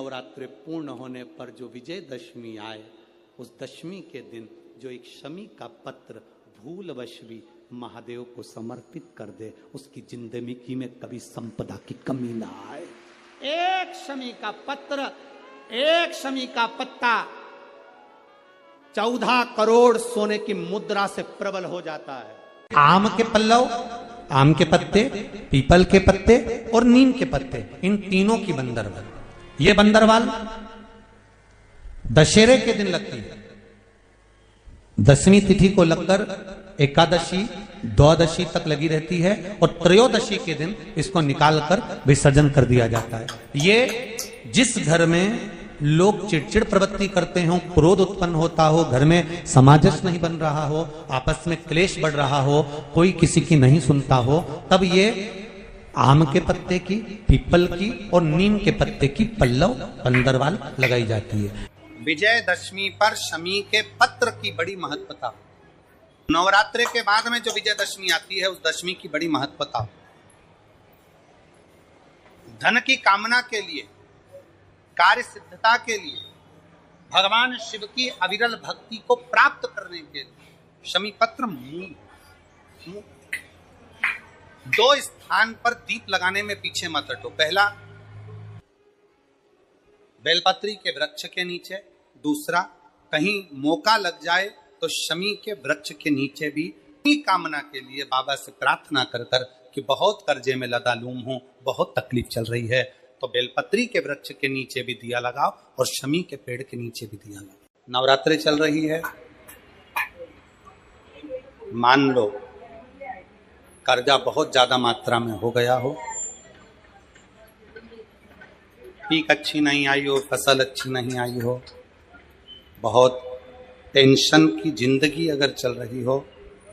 नवरात्रि पूर्ण होने पर जो विजयदशमी आए, उस दशमी के दिन जो एक शमी का पत्र भूलवश भी महादेव को समर्पित कर दे, उसकी जिंदगी में कभी संपदा की कमी ना आए। एक शमी का पत्र, एक शमी का पत्ता 14 करोड़ सोने की मुद्रा से प्रबल हो जाता है। आम के पल्लव, आम के पत्ते, पीपल के पत्ते और नीम के पत्ते, इन तीनों की बंदरवाल, ये बंदरवाल दशहरे के दिन लगती है। दसवीं तिथि को लगकर एकादशी द्वादशी तक लगी रहती है और त्रयोदशी के दिन इसको निकालकर विसर्जन कर दिया जाता है। ये जिस घर में लोग चिड़चिड़ प्रवृत्ति करते हो, क्रोध उत्पन्न होता हो, घर में सामंजस्य नहीं बन रहा हो, आपस में क्लेश बढ़ रहा हो, कोई किसी की नहीं सुनता हो, तब ये आम के पत्ते की, पीपल की और नीम के पत्ते की पल्लव बंदरवाल लगाई जाती है। विजयदशमी पर शमी के पत्र की बड़ी महत्वता। नवरात्रि के बाद में जो विजयदशमी आती है, उस दशमी की बड़ी महत्वता। धन की कामना के लिए, कार्य सिद्धता के लिए, भगवान शिव की अविरल भक्ति को प्राप्त करने के लिए शमी पत्र मूल। दो स्थान पर दीप लगाने में पीछे मत हटो। पहला बेलपत्री के वृक्ष के नीचे, दूसरा कहीं मौका लग जाए तो शमी के वृक्ष के नीचे भी कामना के लिए बाबा से प्रार्थना कर कर कि बहुत कर्जे में लदालूम हूं, बहुत तकलीफ चल रही है, तो बेलपत्री के वृक्ष के नीचे भी दिया लगाओ और शमी के पेड़ के नीचे भी दिया लगाओ। नवरात्रि चल रही है, मान लो कर्जा बहुत ज्यादा मात्रा में हो गया हो, पीक अच्छी नहीं आई हो, फसल अच्छी नहीं आई हो, बहुत टेंशन की जिंदगी अगर चल रही हो,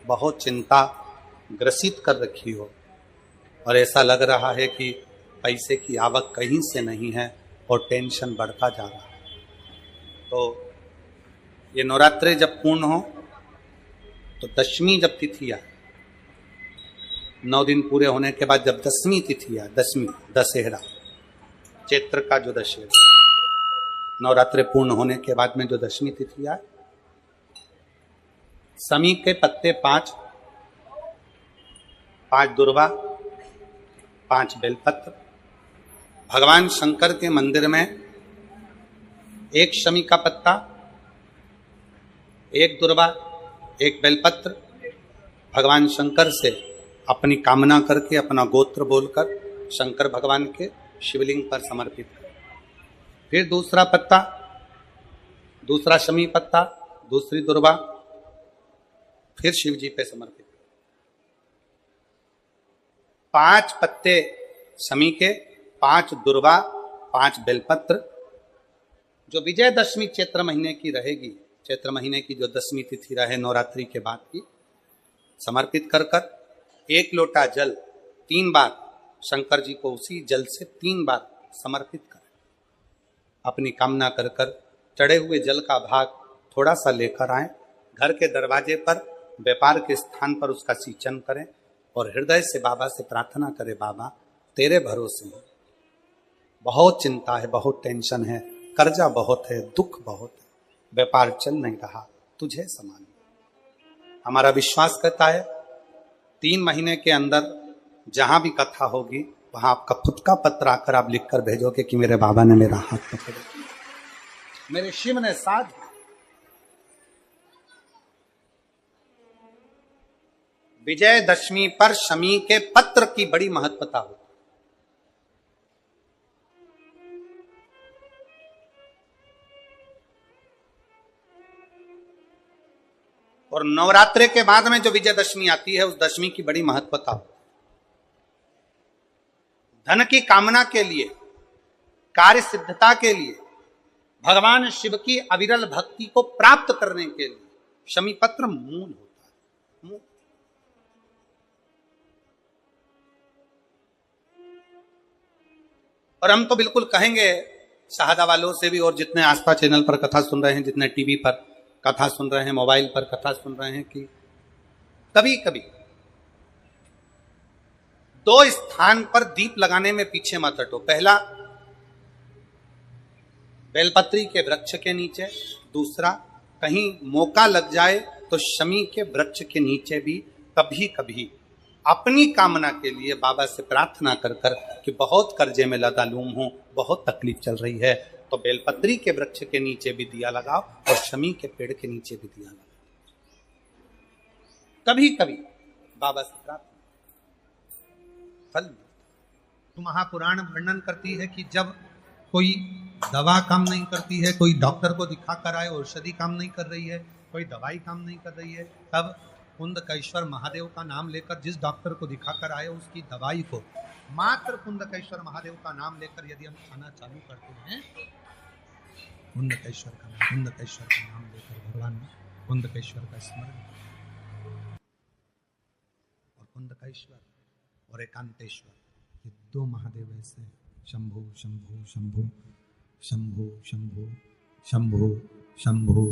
बहुत चिंता ग्रसित कर रखी हो और ऐसा लग रहा है कि पैसे की आवक कहीं से नहीं है और टेंशन बढ़ता जा रहा है, तो ये नवरात्रि जब पूर्ण हो तो दशमी जब तिथि आए, 9 दिन पूरे होने के बाद जब दसवीं तिथि आए, दसवीं दशहरा, चैत्र का जो दशहरा, नवरात्रि पूर्ण होने के बाद में जो दशमी तिथि आए, शमी के पत्ते 5 दुर्वा, 5 बेलपत्र, भगवान शंकर के मंदिर में एक शमी का पत्ता, एक दुर्वा, एक बेलपत्र, भगवान शंकर से अपनी कामना करके, अपना गोत्र बोलकर शंकर भगवान के शिवलिंग पर समर्पित कर। फिर दूसरा पत्ता, दूसरा शमी पत्ता, दूसरी दुर्वा, फिर शिव जी पे समर्पित। 5 पत्ते शमी के, 5 दुर्वा, 5 बेलपत्र, जो विजयदशमी चैत्र महीने की रहेगी, चैत्र महीने की जो दसवीं तिथि रहे नवरात्रि के बाद की, समर्पित कर कर 1 लोटा जल 3 बार शंकर जी को उसी जल से 3 बार समर्पित करें। अपनी कामना कर कर चढ़े हुए जल का भाग थोड़ा सा लेकर आए, घर के दरवाजे पर, व्यापार के स्थान पर उसका सिंचन करें और हृदय से बाबा से प्रार्थना करें, बाबा तेरे भरोसे हैं, बहुत चिंता है, बहुत टेंशन है, कर्जा बहुत है, दुख बहुत है, व्यापार चल नहीं रहा, तुझे समान। हमारा विश्वास करता है 3 महीने के अंदर जहां भी कथा होगी वहां आपका खुद का पत्र आकर आप लिखकर भेजोगे कि मेरे बाबा ने मेरा हाथ पकड़ा, मेरे शिव ने साथ। विजयदशमी पर शमी के पत्र की बड़ी महत्वता होती। और नवरात्रि के बाद में जो विजयदशमी आती है, उस दशमी की बड़ी महत्वता होती। धन की कामना के लिए, कार्य सिद्धता के लिए, भगवान शिव की अविरल भक्ति को प्राप्त करने के लिए शमी पत्र मूल होता है। मूल। और हम तो बिल्कुल कहेंगे शहादा वालों से भी, और जितने आस्था चैनल पर कथा सुन रहे हैं, जितने टीवी पर कथा सुन रहे हैं, मोबाइल पर कथा सुन रहे हैं, कि कभी कभी 2 स्थान पर दीप लगाने में पीछे मत हटो। पहला बेलपत्री के वृक्ष के नीचे, दूसरा कहीं मौका लग जाए तो शमी के वृक्ष के नीचे भी कभी कभी अपनी कामना के लिए बाबा से प्रार्थना कर कर कि बहुत कर्जे में लदालूम हूं, बहुत तकलीफ चल रही है, तो बेलपत्री के वृक्ष के नीचे भी दिया लगाओ और शमी के पेड़ के नीचे भी दिया लगाओ। कभी कभी बाबा से प्रार्थना फल। तो महापुराण वर्णन करती है कि जब कोई दवा काम नहीं करती है, कोई डॉक्टर को दिखा कर आए, औषधि काम नहीं कर रही है, कोई दवाई काम नहीं कर रही है, तब कुंदकेश्वर महादेव का नाम लेकर जिस डॉक्टर को दिखा कर आए उसकी दवाई को मात्र कुंदकेश्वर महादेव का नाम लेकर यदि हम खाना चालू करते हैं, कुंदकेश्वर का नाम लेकर भगवान कुंदकेश्वर का स्मरण, और कुंदकेश्वर और एकांतेश्वर ये दो महादेव ऐसे हैं, शंभु शंभु शंभु शंभु शंभु शंभु शंभु।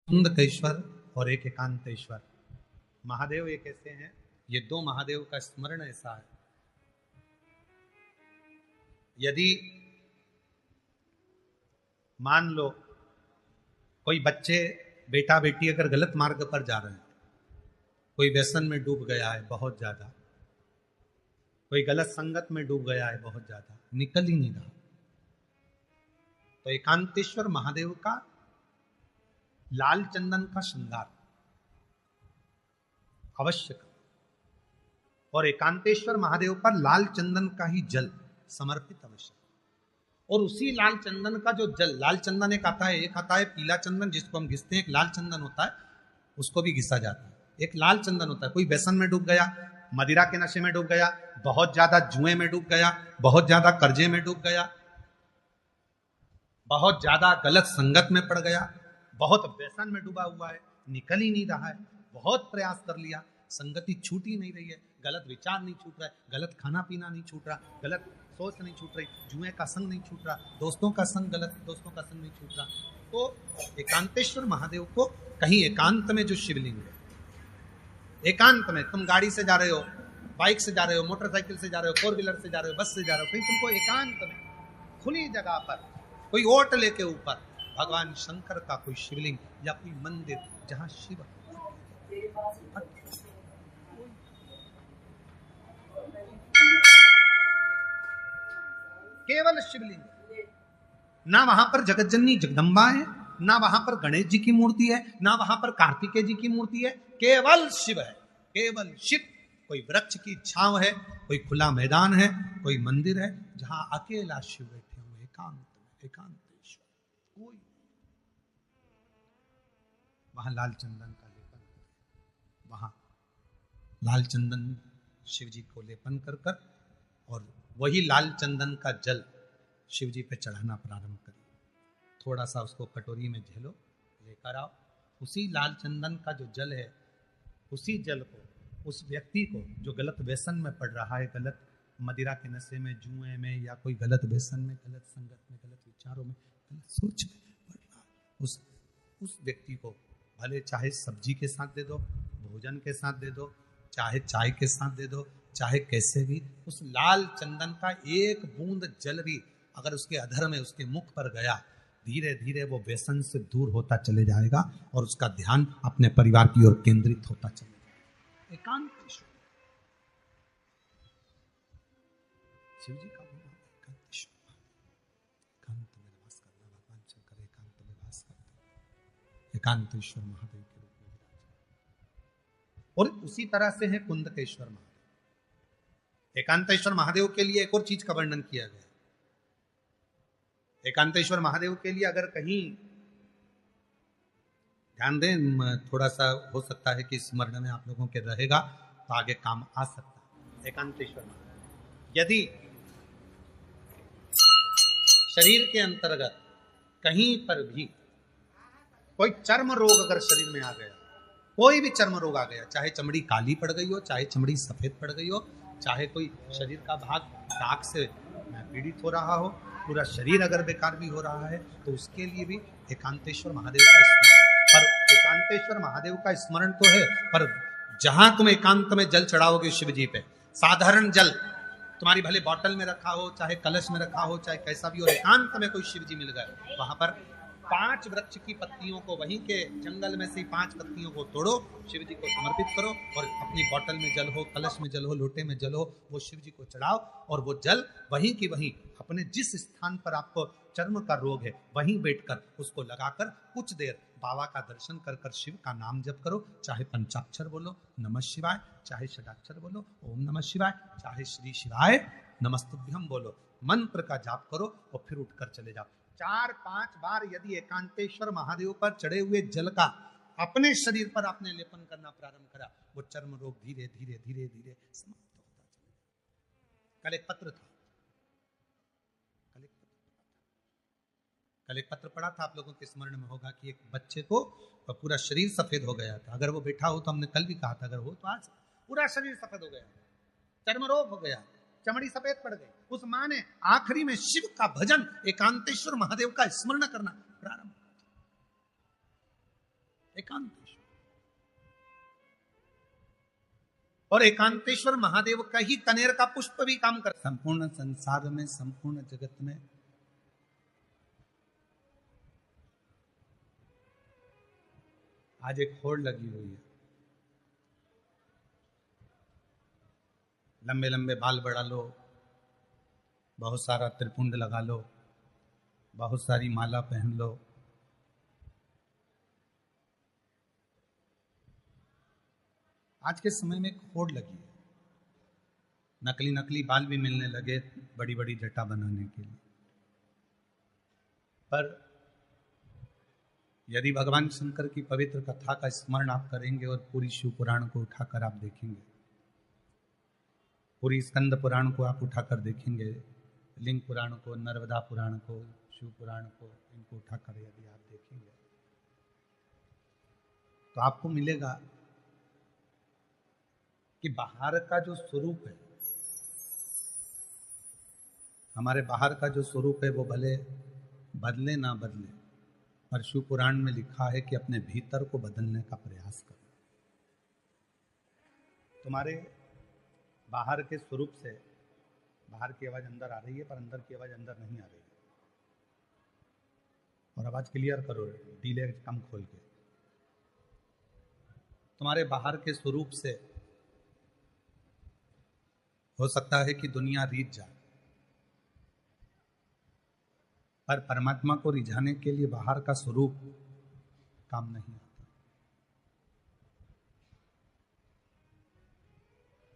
कुंदकेश्वर और एक एकांतेश्वर महादेव एक ऐसे हैं, ये दो महादेव का स्मरण ऐसा है, यदि मान लो कोई बच्चे बेटा बेटी अगर गलत मार्ग पर जा रहे हैं, कोई व्यसन में डूब गया है बहुत ज्यादा, कोई गलत संगत में डूब गया है बहुत ज्यादा, निकल ही नहीं रहा, तो एकांतेश्वर महादेव का लाल चंदन का श्रृंगार अवश्य करो, और एकांतेश्वर महादेव पर लाल चंदन का ही जल समर्पित अवश्य, और उसी लाल चंदन का जो जल, लाल चंदन एक आता है पीला चंदन जिसको हम घिसते हैं, एक लाल चंदन होता है उसको भी घिसा जाता है, एक लाल चंदन होता है। कोई व्यसन में डूब गया, मदिरा के नशे में डूब गया, बहुत ज्यादा जुए में डूब गया, बहुत ज्यादा कर्जे में डूब गया, बहुत ज्यादा गलत संगत में पड़ गया, बहुत व्यसन में डूबा हुआ है, निकल ही नहीं रहा है, बहुत प्रयास कर लिया, संगति छूट ही नहीं रही है, गलत विचार नहीं छूट रहा है, गलत खाना पीना नहीं छूट रहा, गलत सोच नहीं छूट रही, जुए का संग नहीं छूट रहा, दोस्तों का संग, गलत दोस्तों का संग नहीं छूट रहा, तो एकांतेश्वर महादेव को कहीं एकांत में जो शिवलिंग है, एकांत में तुम गाड़ी से जा रहे हो, बाइक से जा रहे हो, मोटरसाइकिल से जा रहे हो, फोर व्हीलर से जा रहे हो, बस से जा रहे हो, कहीं तुमको एकांत में खुली जगह पर कोई ओट लेके ऊपर भगवान शंकर का कोई शिवलिंग या कोई मंदिर जहां शिव केवल शिवलिंग, ना वहां पर जगतजननी जगदम्बा है, ना वहां पर गणेश जी की मूर्ति है, ना वहां पर कार्तिकेय जी की मूर्ति है, केवल शिव है, केवल शिव। कोई वृक्ष की छांव है, कोई खुला मैदान है, कोई मंदिर है जहां अकेला शिव बैठे हुए एकांत में, एकांतेश्वर कोई, वहां लाल चंदन का लेपन, वहां लाल चंदन शिव जी को लेपन कर कर और वही लाल चंदन का जल शिव जी पे चढ़ाना प्रारंभ करिए, थोड़ा सा उसको कटोरी में झेलो, लेकर आओ, उसी लाल चंदन का जो जल है, उसी जल को उस व्यक्ति को जो गलत व्यसन में पड़ रहा है, गलत मदिरा के नशे में, जुए में, या कोई गलत व्यसन में, गलत संगत में, गलत विचारों में, गलत सोच में पड़ रहा है, उस व्यक्ति को भले चाहे सब्जी के साथ दे दो, भोजन के साथ दे दो, चाहे चाय के साथ दे दो, चाहे कैसे भी, उस लाल चंदन का एक बूंद जल भी अगर उसके अधर में, उसके मुख पर गया, धीरे धीरे वो व्यसन से दूर होता चले जाएगा और उसका ध्यान अपने परिवार की ओर केंद्रित होता चले जाएगा। एकांतेश्वर शिव जी का एकांतेश्वर, एकांत में वास करना, भगवान शंकर एकांत में वास करते, एकांतेश्वर महादेव के रूप में विराज। और उसी तरह से है कुंदकेश्वर महादेव। एकांतेश्वर महादेव के लिए एक और चीज का वर्णन किया गया। एकांतेश्वर महादेव के लिए अगर कहीं ध्यान दें, थोड़ा सा हो सकता है कि स्मरण में आप लोगों के रहेगा तो आगे काम आ सकता है। एकांतेश्वर महादेव यदि शरीर के अंतर्गत कहीं पर भी कोई चर्म रोग अगर शरीर में आ गया, कोई भी चर्म रोग आ गया, चाहे चमड़ी काली पड़ गई हो, चाहे चमड़ी सफेद पड़ गई हो, चाहे कोई शरीर का भाग दाग से पीड़ित हो रहा हो, पूरा शरीर अगर बेकार भी हो रहा है, तो उसके लिए भी एकांतेश्वर महादेव का स्मरण। पर एकांतेश्वर महादेव का स्मरण तो है, पर जहां तुम एकांत में जल चढ़ाओगे शिव जी पे, साधारण जल तुम्हारी भले बॉटल में रखा हो, चाहे कलश में रखा हो, चाहे कैसा भी, और एकांत में कोई शिव जी मिल गए, वहां पर 5 वृक्ष की पत्तियों को, वहीं के जंगल में से 5 पत्तियों को तोड़ो, शिव जी को समर्पित करो, और अपनी बोतल में जल हो, कलश में जल हो, लोटे में जल हो, वो शिव जी को चढ़ाओ, और वो जल वहीं की वहीं अपने जिस स्थान पर आपको चर्म का रोग है वहीं बैठकर उसको लगाकर कुछ देर बाबा का दर्शन कर कर शिव का नाम जप करो। चाहे पंचाक्षर बोलो नमः शिवाय, चाहे षडाक्षर बोलो ओम नमः शिवाय, चाहे श्री शिवाय नमस्तुभ्यम बोलो, मंत्र का जाप करो और फिर उठकर चले जाओ। 4-5 बार यदि एकांतेश्वर महादेव पर चढ़े हुए जल का अपने शरीर पर आपने लेपन करना प्रारंभ करा, वो चर्म रोग धीरे धीरे धीरे धीरे समाप्त होता चला। कल एक पत्र था, कल एक पत्र पढ़ा था, आप लोगों के स्मरण में होगा कि एक बच्चे को पूरा शरीर सफेद हो गया था। अगर वो बैठा हो तो हमने कल भी कहा था, अगर हो तो आज पूरा शरीर सफेद हो गया, चर्म रोग हो गया, चमड़ी सफेद पड़ गई। उस माँ ने आखिरी में शिव का भजन, एकांतेश्वर महादेव का स्मरण करना प्रारंभ, एकांतेश्वर, और एकांतेश्वर महादेव का ही कनेर का पुष्प भी काम कर। संपूर्ण संसार में, संपूर्ण जगत में आज एक होड़ लगी हुई है। लंबे लंबे बाल बढ़ा लो, बहुत सारा त्रिपुंड लगा लो, बहुत सारी माला पहन लो, आज के समय में एक होड़ लगी है। नकली नकली बाल भी मिलने लगे बड़ी बड़ी जटा बनाने के लिए। पर यदि भगवान शंकर की पवित्र कथा का स्मरण आप करेंगे और पूरी शिव पुराण को उठाकर आप देखेंगे, पूरी स्कंद पुराण को आप उठाकर देखेंगे, लिंग पुराण को, नर्मदा पुराण को, शिव पुराण को, इनको उठाकर यदि आप देखेंगे तो आपको मिलेगा कि बाहर का जो स्वरूप है, हमारे बाहर का जो स्वरूप है वो भले बदले ना बदले, पर शिव पुराण में लिखा है कि अपने भीतर को बदलने का प्रयास करो। तुम्हारे बाहर के स्वरूप से बाहर की आवाज अंदर आ रही है, पर अंदर की आवाज अंदर नहीं आ रही है। और आवाज क्लियर करो, डीले कम खोल के। तुम्हारे बाहर के स्वरूप से हो सकता है कि दुनिया रीझ जाए, पर परमात्मा को रिझाने के लिए बाहर का स्वरूप काम नहीं आता।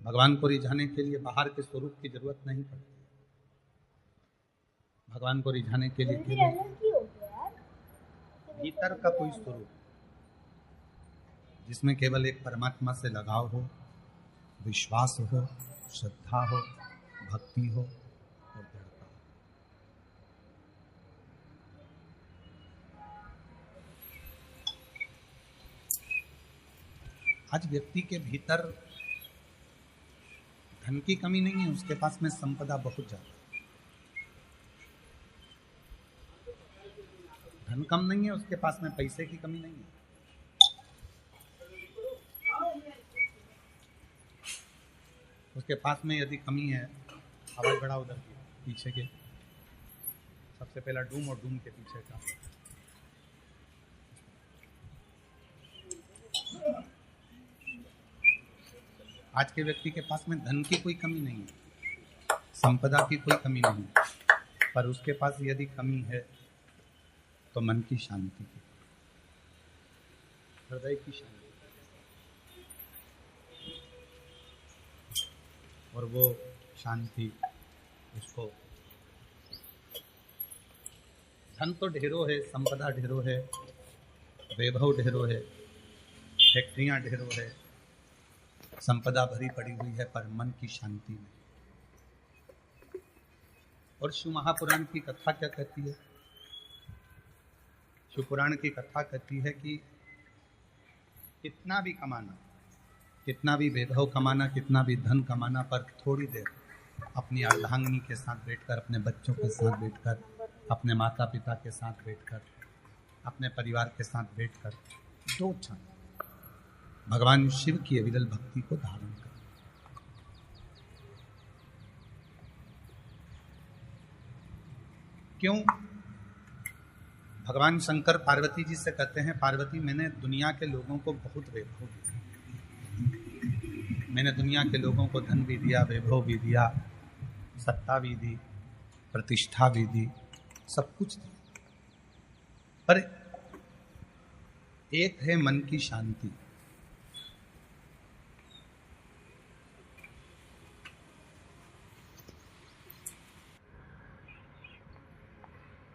भगवान को रिझाने के लिए बाहर के स्वरूप की जरूरत नहीं पड़ती। भगवान को रिझाने के लिए केवल भीतर का कोई स्वरूप जिसमें केवल एक परमात्मा से लगाव हो, विश्वास हो, श्रद्धा हो, भक्ति हो और दृढ़ता हो। आज व्यक्ति के भीतर धन की कमी नहीं है, उसके पास में संपदा बहुत ज्यादा है। धन कम नहीं है, उसके पास में पैसे की कमी नहीं है। उसके पास में यदि कमी है, आवाज बढ़ा उधर की पीछे के, सबसे पहला डूम और डूम के पीछे का। आज के व्यक्ति के पास में धन की कोई कमी नहीं है, संपदा की कोई कमी नहीं है, पर उसके पास यदि कमी है तो मन की शांति की, हृदय की शांति। और वो शांति उसको, धन तो ढेरों है, संपदा ढेरों है, वैभव ढेरों है, फैक्ट्रियां ढेरों है, संपदा भरी पड़ी हुई है, पर मन की शांति नहीं। और शिव महापुराण की कथा क्या कहती है? शिव पुराण की कथा कहती है कि कितना भी कमाना, कितना भी वैभव कमाना, कितना भी धन कमाना, पर थोड़ी देर अपनी अर्धांगिनी के साथ बैठकर, अपने बच्चों के साथ बैठकर, अपने माता पिता के साथ बैठकर, अपने परिवार के साथ बैठकर 2 क्षण भगवान शिव की अविरल भक्ति को धारण करें। क्यों? भगवान शंकर पार्वती जी से कहते हैं, पार्वती मैंने दुनिया के लोगों को बहुत वैभव दिया, मैंने दुनिया के लोगों को धन भी दिया, वैभव भी दिया, सत्ता भी दी, प्रतिष्ठा भी दी, सब कुछ दिया, पर एक है मन की शांति।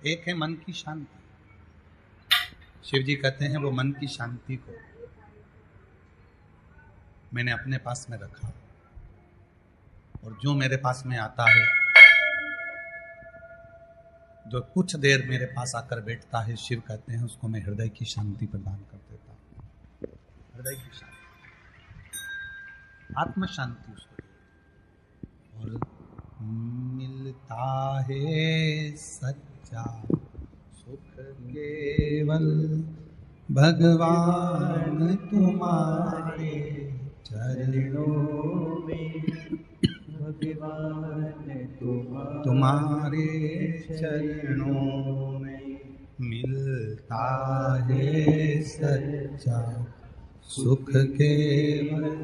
एक है मन की शांति। शिव जी कहते हैं वो मन की शांति को मैंने अपने पास में रखा, और जो मेरे पास में आता है, जो कुछ देर मेरे पास आकर बैठता है, शिव कहते हैं उसको मैं हृदय की शांति प्रदान कर देता हूं। हृदय की शांति, आत्म शांति उसको। और मिलता है सच्चा सुख केवल भगवान तुम्हारे चरणों में, भगवान तुम्हारे चरणों में मिलता है सच्चा सुख केवल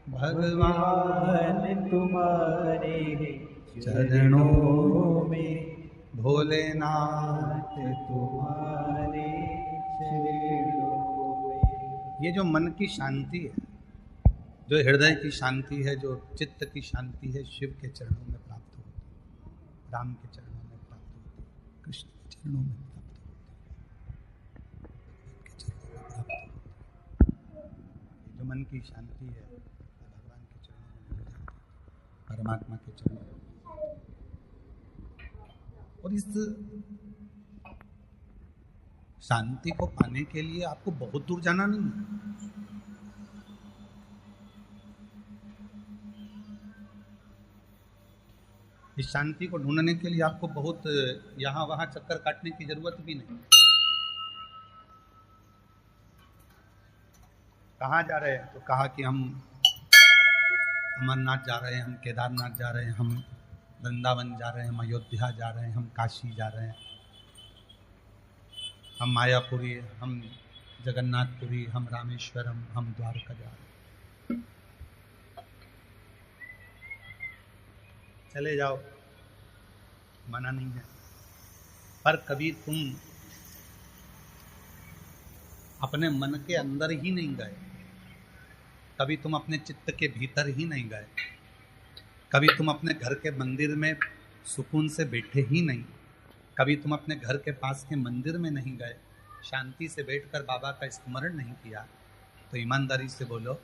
भगवान तुम्हारे चरणों में, भोलेनाथ तुम्हारे चरणों में। ये जो मन की शांति है, जो हृदय की शांति है, जो चित्त की शांति है, शिव के चरणों में प्राप्त होती है, राम के चरणों में प्राप्त होती है, कृष्ण के चरणों में प्राप्त होती है, भगवान के चरणों में प्राप्त होती है। जो मन की शांति है भगवान के चरणों में मिल जाती है, परमात्मा के चरणों में। और इस शांति को पाने के लिए आपको बहुत दूर जाना नहीं है। इस शांति को ढूंढने के लिए आपको बहुत यहां वहां चक्कर काटने की जरूरत भी नहीं। कहाँ जा रहे हैं? तो कहा कि हम अमरनाथ जा रहे हैं, हम केदारनाथ जा रहे हैं, हम वृंदावन जा रहे हैं, हम अयोध्या जा रहे हैं, हम काशी जा रहे हैं, हम मायापुरी, हम जगन्नाथपुरी, हम रामेश्वरम, हम द्वारका जा रहे हैं। चले जाओ, मना नहीं है, पर कभी तुम अपने मन के अंदर ही नहीं गए, कभी तुम अपने चित्त के भीतर ही नहीं गए, कभी तुम अपने घर के मंदिर में सुकून से बैठे ही नहीं, कभी तुम अपने घर के पास के मंदिर में नहीं गए, शांति से बैठकर बाबा का स्मरण नहीं किया, तो ईमानदारी से बोलो,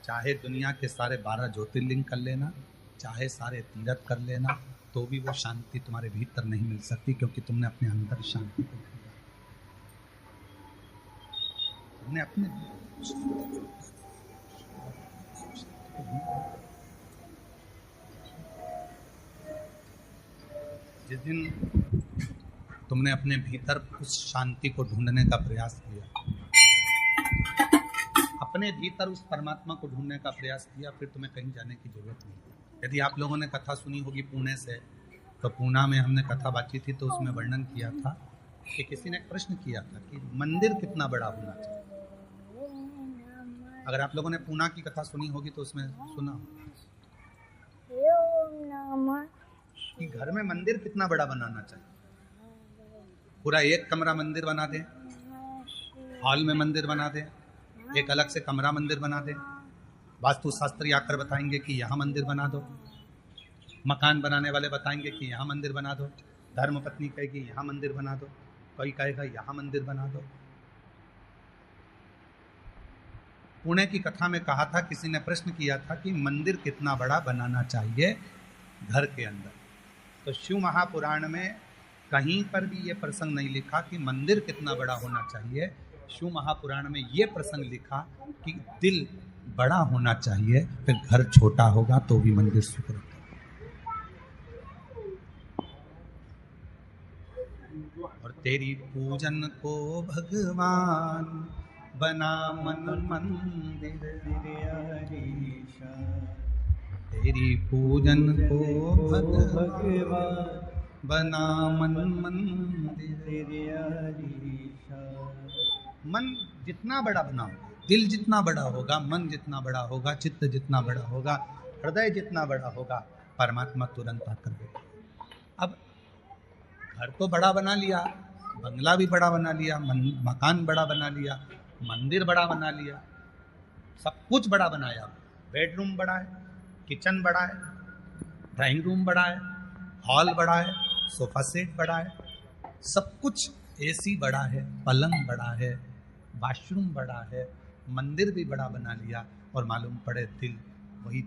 चाहे दुनिया के सारे 12 ज्योतिर्लिंग कर लेना, चाहे सारे तीर्थ कर लेना, तो भी वो शांति तुम्हारे भीतर नहीं मिल सकती, क्योंकि तुमने अपने अंदर शांति को ढूंढा, तुमने अपने जिस दिन तुमने अपने भीतर उस शांति को ढूंढने का प्रयास किया, अपने भीतर उस परमात्मा को ढूंढने का प्रयास किया, फिर तुम्हें कहीं जाने की जरूरत नहीं। यदि आप लोगों ने कथा सुनी होगी पुणे से, तो पूना में हमने कथा बांची थी, तो उसमें वर्णन किया था कि किसी ने प्रश्न किया था कि मंदिर कितना बड़ा होना चाहिए। अगर आप लोगों ने पूना की कथा सुनी होगी तो उसमें सुना कि घर में मंदिर कितना बड़ा बनाना चाहिए। पूरा एक कमरा मंदिर बना दें, हॉल में मंदिर बना दें, एक अलग से कमरा मंदिर बना दें, वास्तुशास्त्री आकर बताएंगे कि यहाँ मंदिर बना दो, मकान बनाने वाले बताएंगे कि यहाँ मंदिर बना दो, धर्म पत्नी कहेगी यहाँ मंदिर बना दो, कोई कहेगा यहाँ मंदिर बना दो। पुणे की कथा में कहा था, किसी ने प्रश्न किया था कि मंदिर कितना बड़ा बनाना चाहिए घर के अंदर, तो शिव महापुराण में कहीं पर भी ये प्रसंग नहीं लिखा कि मंदिर कितना बड़ा होना चाहिए। शिव महापुराण में ये प्रसंग लिखा कि दिल बड़ा होना चाहिए, फिर घर छोटा होगा तो भी मंदिर सुख रहता। और तेरी पूजन को भगवान बना मन मंदिर, तेरी पूजन को भगवान बना मन मंदिर। मन जितना बड़ा बनाओगे, दिल जितना बड़ा होगा, मन जितना बड़ा होगा, चित्त जितना बड़ा होगा, हृदय जितना बड़ा होगा, परमात्मा तुरंत आकर बैठेगा। अब घर तो बड़ा बना लिया, बंगला भी बड़ा बना लिया, मकान बड़ा बना लिया, मंदिर बड़ा बना लिया, सब कुछ बड़ा बनाया। बेडरूम बड़ा है, किचन बड़ा है, ड्राइंग रूम बड़ा है, हॉल बड़ा है, सोफा सेट बड़ा है, सब कुछ, एसी बड़ा है, पलंग बड़ा है, वॉशरूम बड़ा है, मंदिर भी बड़ा बना लिया, और मालूम पड़े दिल वही